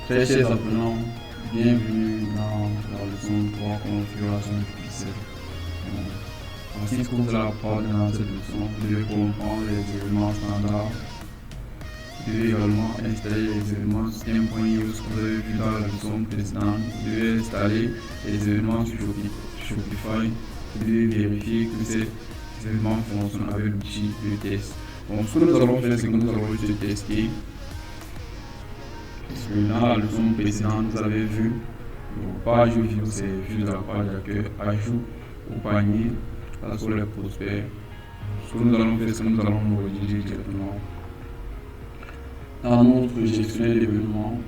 Très chers apprenants, bienvenue dans la leçon 3 configuration du pixel. Voici ce que vous allez apprendre dans cette leçon. Vous devez comprendre les éléments standards. Vous devez également installer les éléments système.use que vous avez vu dans la leçon précédente. Vous devez installer les éléments sur Shopify. Vous devez vérifier que ces éléments fonctionnent avec l'outil de test. Donc ce que nous allons faire, c'est que nous allons juste tester. Parce que dans la leçon précédente, vous avez vu le page view, c'est juste la page d'accueil, ajout au panier, là sur les prospects. Ce que nous allons faire, c'est que nous allons nous rediriger directement dans notre gestionnaire d'événements.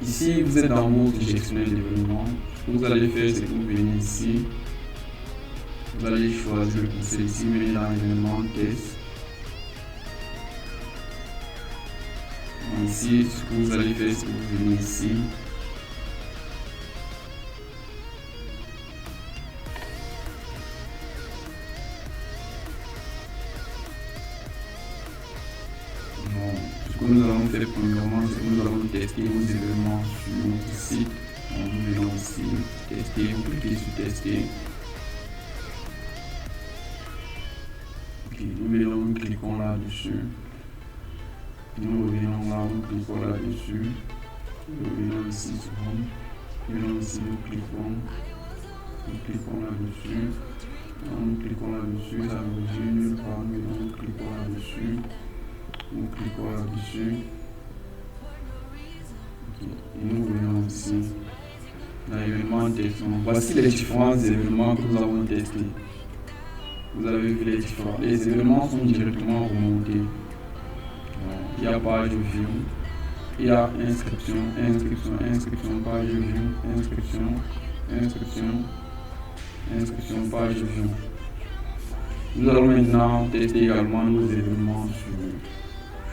Ici, vous êtes dans votre gestionnaire d'événements. Ce que vous allez faire, c'est que vous venez ici. Vous allez choisir celui-ci, venez dans l'événement test. Ici, ce que vous allez faire, c'est que vous venez ici. Ce que nous allons faire premièrement, c'est que nous allons tester nos événements sur notre site. Donc, nous venons ici, tester, vous cliquez sur tester. Nous cliquons là-dessus. Nous revenons là, nous cliquons là-dessus. Nous revenons ici, nous venons ici, nous cliquons là-dessus. Nous cliquons là-dessus, ça nous dit nulle part, nous cliquons là-dessus. Nous cliquons là-dessus. Et nous venons ici. Dans l'événement test. Voici les différents événements que nous avons testés. Vous avez vu les différents. Les événements sont directement remontés. Il y a page view, il y a inscription, page view, inscription, page view. Nous allons maintenant tester également nos événements sur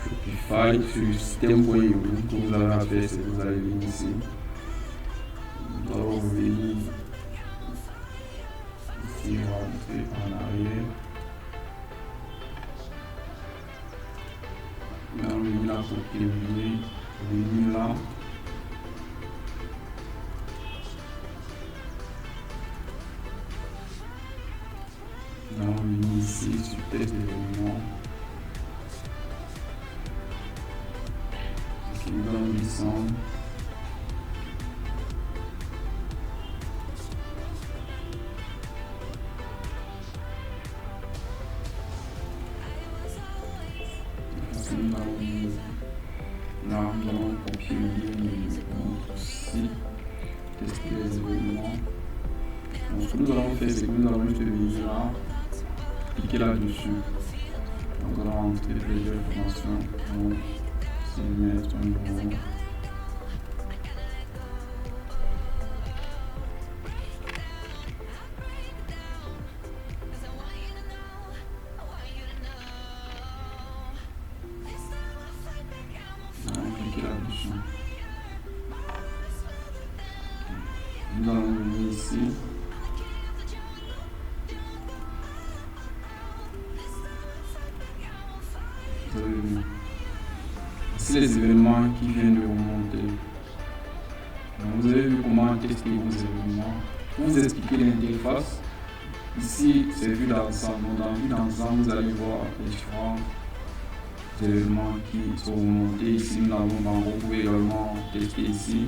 Shopify, sur système.io. Ce que vous allez faire, c'est que vous allez venir ici. Nous allons venir ici, rentrer en arrière. Nous allons venir là pour terminer, venir là. Nous allons venir ici sur test d'événement. Nous allons descendre. Là, nous allons copier notre site, tester les événements. Donc, ce que nous allons faire, c'est que nous allons juste venir là, cliquer là-dessus. Donc, nous allons entrer plusieurs informations. Donc, mettre un numéro. Nous allons venir ici. Voici les événements qui viennent de remonter. Donc, vous avez vu comment tester vos événements. Pour vous expliquer l'interface, ici c'est vue d'ensemble. Dans vue d'ensemble, vous allez voir les différents événements qui sont remontés. Ici, nous l'avons dans vous pouvez également tester ici.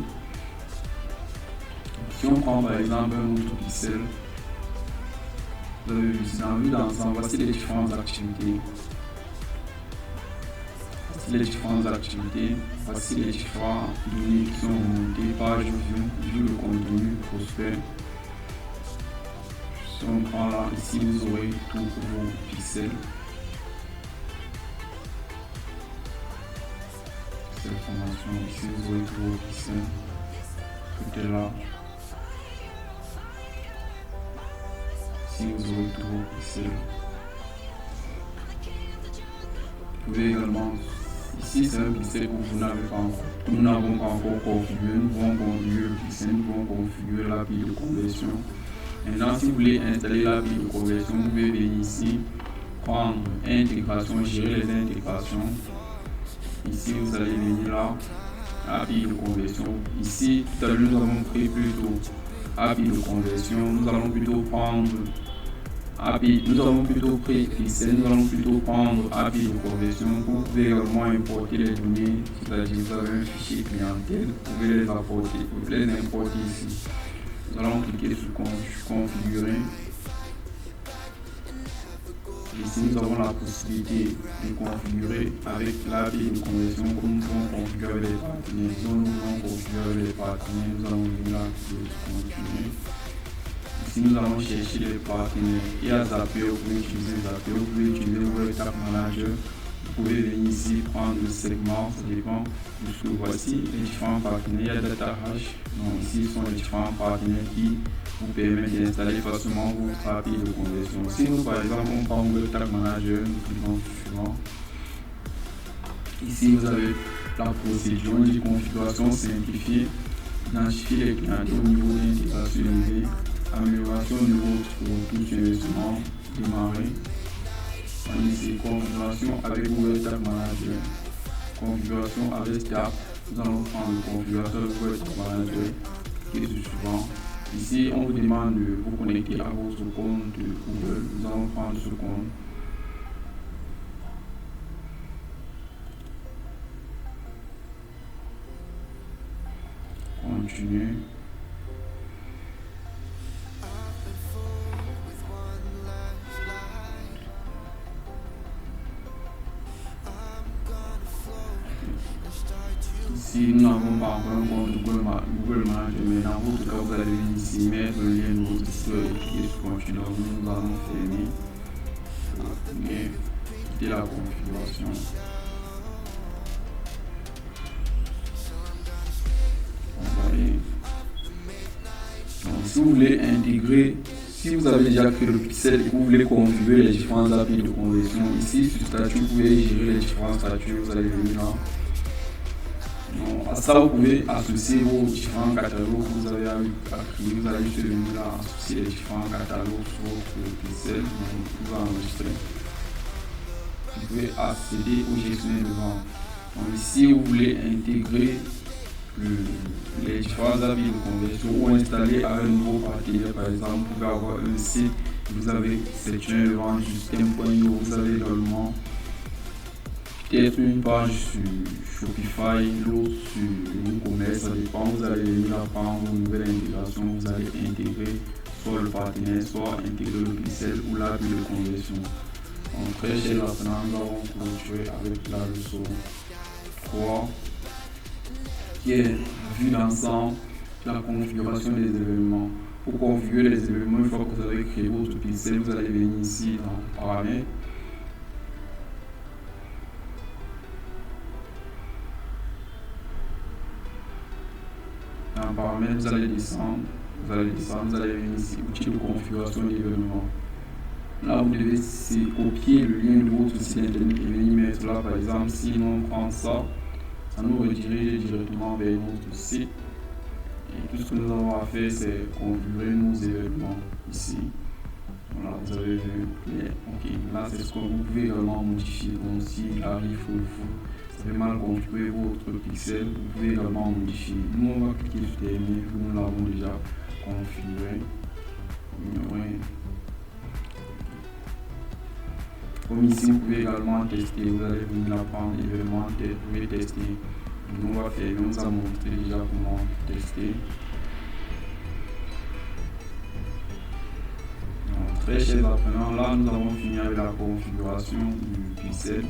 Si on prend par exemple un autre pixel, vous avez vu ici dans vue d'ensemble, voici les différentes activités. Voici les différentes activités, voici les différents données qui sont remontées, page vue, le contenu, prospect. Si on prend là, ici vous aurez tous vos pixels. Cette formation, ici vous aurez tous vos pixels. Tout est là. Ici vous aurez tous vos pixels. Vous pouvez également, ici c'est un pixel que vous n'avez pas encore. Nous n'avons pas encore configuré, nous pouvons configurer le pixel, nous pouvons configurer la pile de conversion. Maintenant, si vous voulez installer la pile de conversion, vous pouvez venir ici, prendre intégration, gérer les intégrations. Ici, vous allez venir là, API de conversion. Ici, tout à l'heure, nous avons pris plutôt API de conversion. Nous allons plutôt prendre API. Nous avons plutôt pris Pixel. Nous allons plutôt prendre API de conversion. Vous pouvez également importer les données, c'est-à-dire vous avez un fichier clientèle. Vous pouvez les apporter, vous pouvez les importer ici. Nous allons cliquer sur configurer. Ici, nous avons la possibilité de configurer avec l'API de conversion comme nous pouvons configurer avec les partenaires. Si nous voulons configurer avec les partenaires, nous allons venir là sur configurer. Ici, nous allons chercher les partenaires. Il y a Zapier, vous pouvez utiliser Zapier, vous pouvez utiliser Web Tag Manager. Vous pouvez venir ici prendre le segment, ça dépend de ce que voici les différents partenaires. Il y a DataHash. Donc ici sont les différents partenaires qui vous permettent d'installer facilement votre API de conversion. Si nous par exemple on prend Web Tag Manager, nous cliquons sur suivant. Ici vous avez la procédure de configuration simplifiée, identifier les clients au niveau d'intégration élevée, amélioration de votre retour sur investissement, démarrer. Ici, configuration avec Web Tag Manager, configuration avec STAP. Nous allons prendre la configuration avec Web Tag Manager qui est le suivant. Ici, on vous demande de vous connecter à votre compte Google. Nous allons prendre ce compte. Continuer. Si nous n'avons pas encore un compte Google Manager, mais dans votre cas, vous allez venir ici, mettre le lien de votre site et cliquer sur Continuer. Nous allons fermer et quitter la configuration. Donc, si vous voulez intégrer, si vous avez déjà créé le pixel et que vous voulez configurer les différents API de conversion, ici sur statut, vous pouvez gérer les différents statuts. Vous allez venir là. Donc, à ça, vous pouvez associer vos différents catalogues que vous avez à créer. Vous allez juste venir là, associer les différents catalogues sur votre pixel. Donc, vous enregistrer. Vous pouvez accéder au gestionnaire de vente. Donc, ici, vous voulez intégrer les différents API de conversion ou installer à un nouveau partenaire. Par exemple, vous pouvez avoir un site, vous avez sectionnaire de vente Justin.io, vous avez également peut-être une page sur Shopify, l'autre sur WooCommerce, ça dépend. Vous allez venir là prendre une nouvelle intégration, vous allez intégrer soit le partenaire, soit intégrer le pixel ou l'API de conversion. Donc, très cher apprenant, nous allons clôturer avec la leçon 3 qui est vue d'ensemble, la configuration des événements. Pour configurer les événements, une fois que vous avez créé votre pixel, vous allez venir ici dans Paramètres. Dans Paramètres, vous allez descendre, vous allez venir ici, outil de configuration d'événements. Là, vous devez copier le lien de votre site internet et venir mettre là, par exemple, si on prend ça, ça nous redirige directement vers notre site. Et tout ce que nous avons à faire, c'est configurer nos événements ici. Voilà, vous avez vu. Ok, là, c'est ce que vous pouvez également modifier. Donc, s'il arrive au vous avez mal configuré votre pixel, vous pouvez également modifier. Nous, on va cliquer sur terminer, nous l'avons déjà configuré. Comme ici, vous pouvez également tester. Vous allez venir là prendre l'événement, vous pouvez tester. Nous, on va faire, on vous a montré déjà comment tester. Donc, très chers apprenants, là nous avons fini avec la configuration du pixel.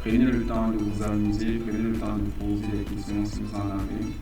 Prenez le temps de vous amuser, prenez le temps de poser des questions si vous en avez.